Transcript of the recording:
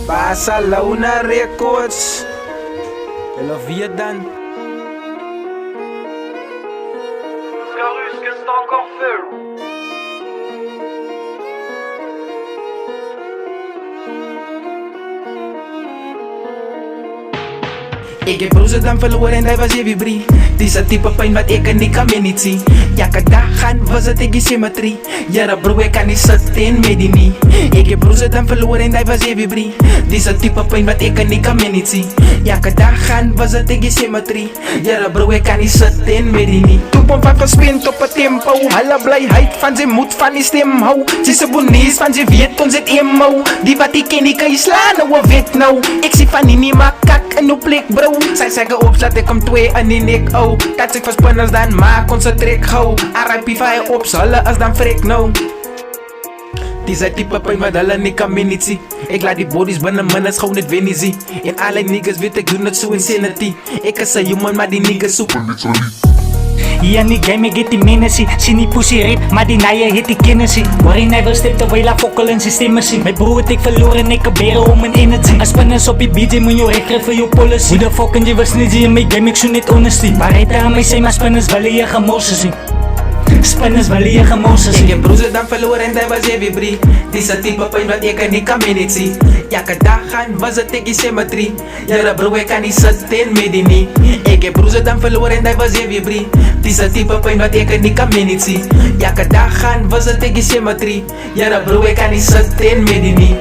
Barcelona Records. Eller Vierdan. Scarus, qu'est-ce que t'as encore fait? Ik heb broers dan verloren en hij was even brie. Deze type pijn wat ik en ik kan me niet zien. Elke dag gaan was het tegen symmetrie. Ja bro, ik kan niet zitten met die niet. Ik heb broers dan verloren en hij was even brie. Deze type pijn wat ik en ik kan me niet zien. Elke dag gaan was het tegen symmetrie. Ja bro, ik kan niet zitten met die niet. Toepom van gespind op het tempo. Alle blijheid van zijn moed van die stem hou. Ze is bonus van zijn weet ons het emo. Die wat ik ken, die kan je slaan, nou weet nou. Ik zie van die niet maar kak en op plek bro. Zij zeggen op, laat ik hem 2 en die nek oh. Dat ik verspinners dan maak onze trek hou. RIP fire op, zullen als dan freak nou. Die zijn type pijn wat hulle niet kan me niet zien. Ik laat die bodies binnen minutes gewoon het weer niet zien. En alle niggas weet ik doe het zo insanity. Ik is een human maar die niggas zoeken niet zo lief. Hier in die game ik get die menacy. Zie die pussy rip, maar die naaien hit die kennissie. Waarin hij wil stip terwijl hij fokkel in systemen zien. Mijn broer het ik verloren, ik beren om een energy. Als spinners op je BJ moet je recht voor je policy. Hoe de fuck je was niet in mijn game, ik zo niet honesty. Maar hij aan mij zijn maar spinners willen je gemorsen zien. Spinners willen je gemorsen zien. Ik heb broers dan verloren en hij was even brie. Deze type pijn wat ik en ik kan me niet zien. Elke dag gaan was het tegen symmetrie. Ja bro, ik kan niet zitten met die niet. Ik heb broers dan verloren en hij was even brie. Deze type pijn wat ik en ik kan me niet zien. Elke dag gaan was het tegen symmetrie. Ja bro, ik kan niet zitten met die niet.